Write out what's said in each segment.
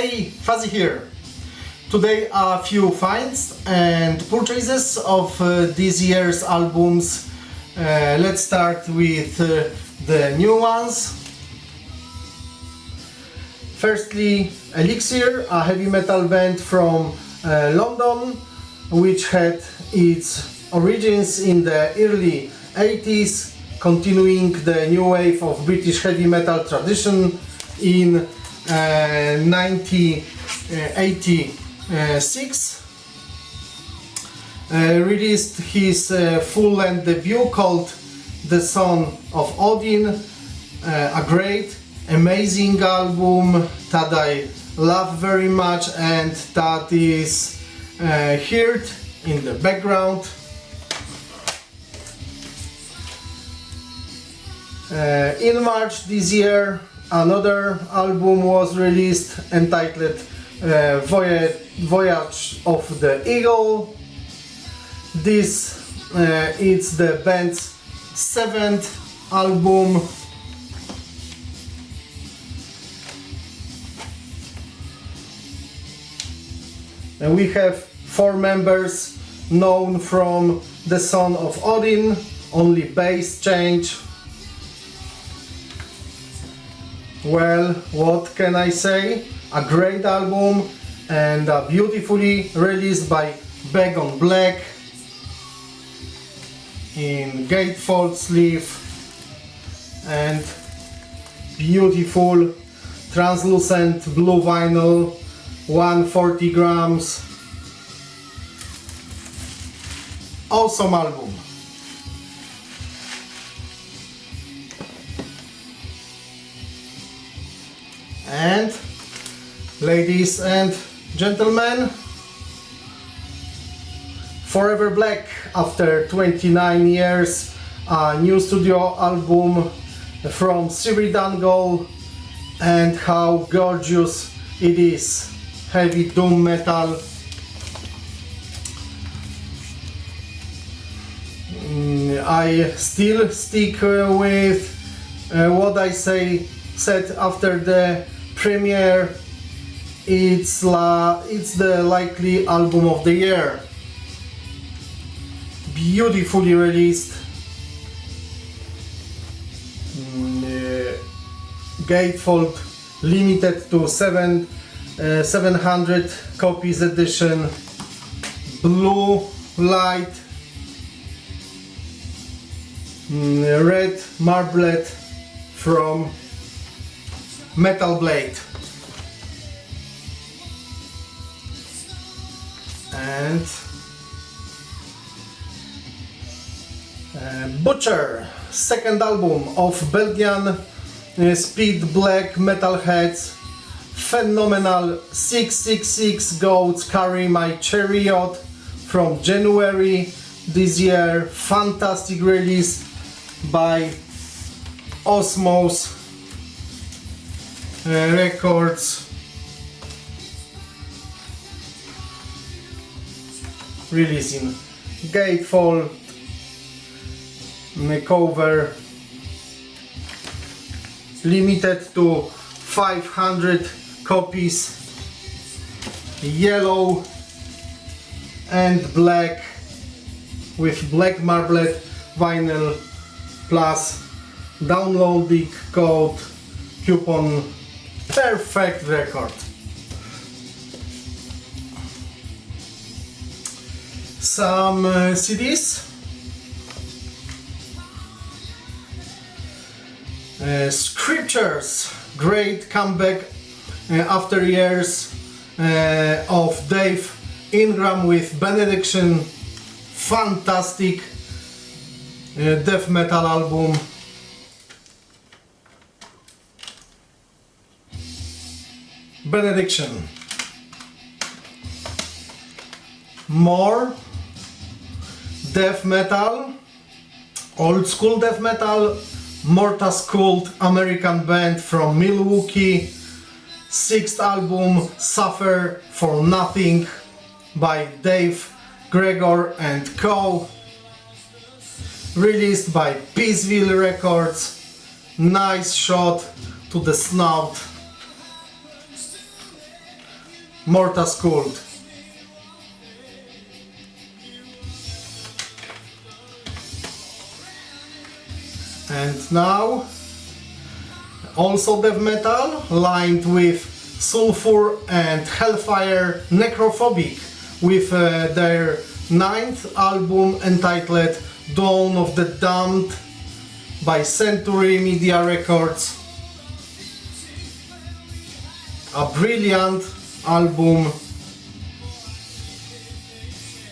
Hey, Fuzzy here. Today a few finds and purchases of this year's albums. Let's start with the new ones. Firstly, ELIXIR, a heavy metal band from London, which had its origins in the early 80s, continuing the new wave of British heavy metal tradition in 1986. Released his full-length debut called The Son of Odin, a great, amazing album that I love very much and that is heard in the background. In March this year, another album was released entitled Voyage of the Eagle. This is the band's 7th album. And we have 4 members known from the Son of Odin, only bass change. Well, what can I say? A great album and beautifully released by Back on Black in gatefold sleeve and beautiful translucent blue vinyl, 140 grams. Awesome album. And ladies and gentlemen, Forever Black, after 29 years, a new studio album from CIRITH UNGOL, and how gorgeous it is. Heavy doom metal. I still stick with what I said after the premiere. It's the likely album of the year. Beautifully released. Gatefold, limited to 700 copies edition. Blue light. Red marblet from Metal Blade. And Butcher, second album of Belgian speed black metalheads. Phenomenal. 666 goats carry my Chariot from January this year. Fantastic release by Osmos Records. Releasing gatefold cover, limited to 500 copies, yellow and black with black marblet vinyl plus downloading code coupon. Perfect record. Some CDs. Scriptures, great comeback after years of Dave Ingram with Benediction. Fantastic death metal album. Benediction. More death metal, old school death metal. MORTA SKULD, American band from Milwaukee. 6th album, Suffer for Nothing by Dave Gregor and Co. Released by Peaceville Records. Nice shot to the snout. MORTA SKULD. And now also death metal, lined with sulfur and hellfire, NECROPHOBIC, with their 9th album entitled Dawn of the Damned by Century Media Records. A brilliant album,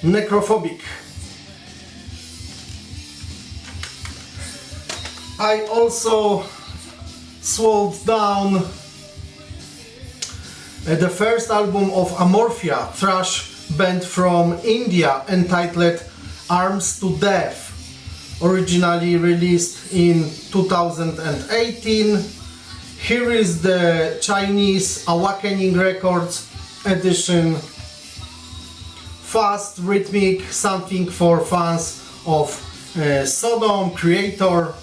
NECROPHOBIC. I also swallowed down the first album of AMORPHIA, thrash band from India, entitled Arms to Death, originally released in 2018. Here is the Chinese Awakening Records edition. Fast, rhythmic, something for fans of Sodom, Creator,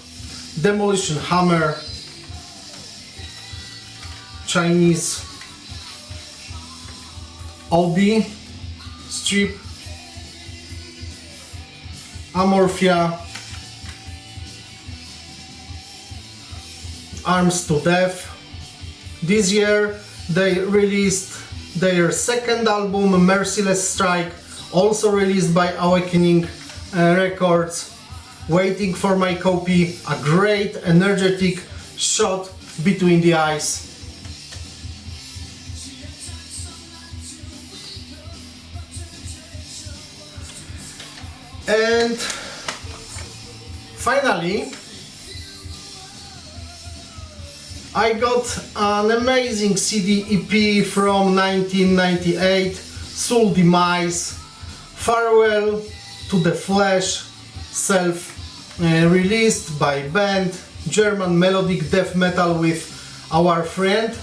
Demolition Hammer, Chinese OB strip, AMORPHIA, Arms to Death. This year they released their second album, Merciless Strike, also released by Awakening Records. Waiting for my copy, a great energetic shot between the eyes. And finally, I got an amazing CD EP from 1998, Soul DEMISE, Farewell to the Flesh, self-released by band, German melodic death metal with our friend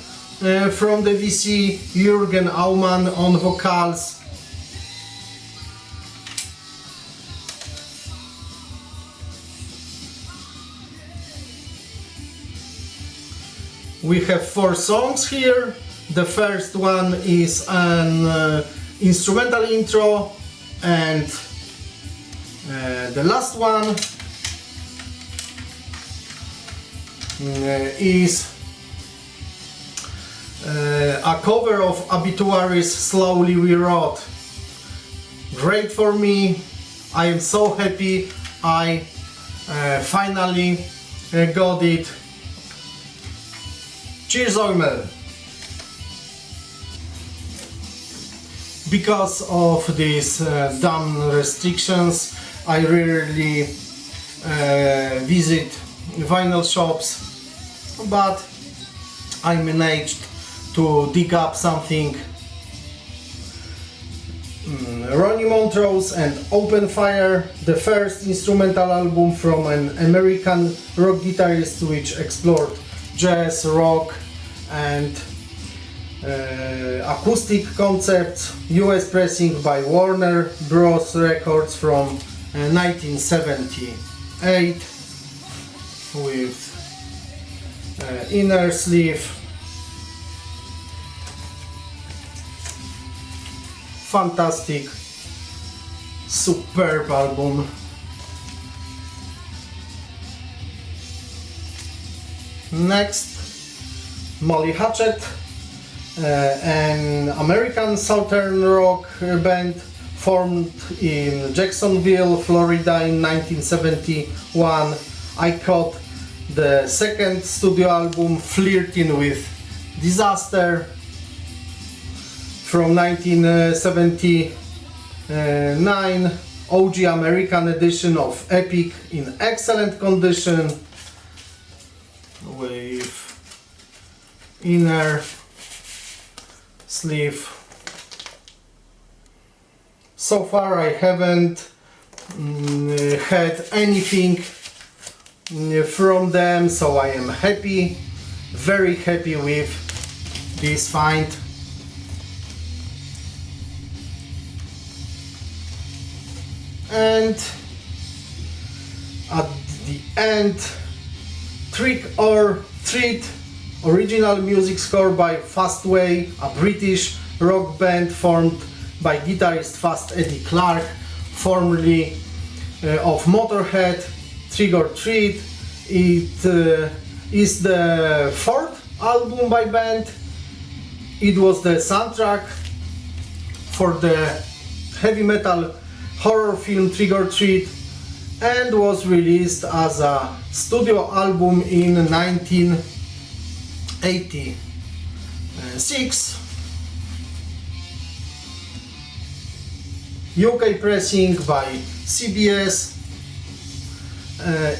from the VC, Jürgen Aumann on vocals. We have 4 songs here. The first one is an instrumental intro, and the last one is a cover of Obituaries' Slowly We Rot. Great for me. I am so happy I finally got it. Cheers, Oimel! Because of these damn restrictions, I rarely visit vinyl shops, but I managed to dig up something. Ronnie Montrose and Open Fire, the first instrumental album from an American rock guitarist which explored jazz, rock and acoustic concepts. US pressing by Warner Bros. Records from 1978 with inner sleeve. Fantastic, superb album. Next, Molly Hatchet, an American southern rock band formed in Jacksonville, Florida in 1971. I caught the second studio album, Flirtin with Disaster, from 1979, OG American edition of Epic in excellent condition with inner sleeve. So far I haven't had anything from them, so I am happy, very happy with this find. And at the end, Trick or Treat, original music score by FASTWAY, a British rock band formed by guitarist Fast Eddie Clarke, formerly of Motorhead, Trick or Treat. It is the fourth album by band. It was the soundtrack for the heavy metal horror film Trick or Treat and was released as a studio album in 1986. UK pressing by CBS,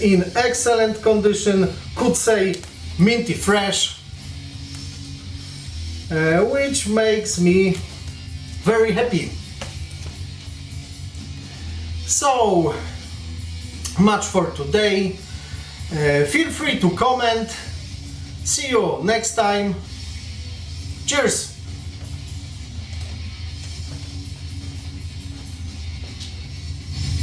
in excellent condition, could say minty fresh, which makes me very happy. So much for today. Feel free to comment. See you next time. Cheers!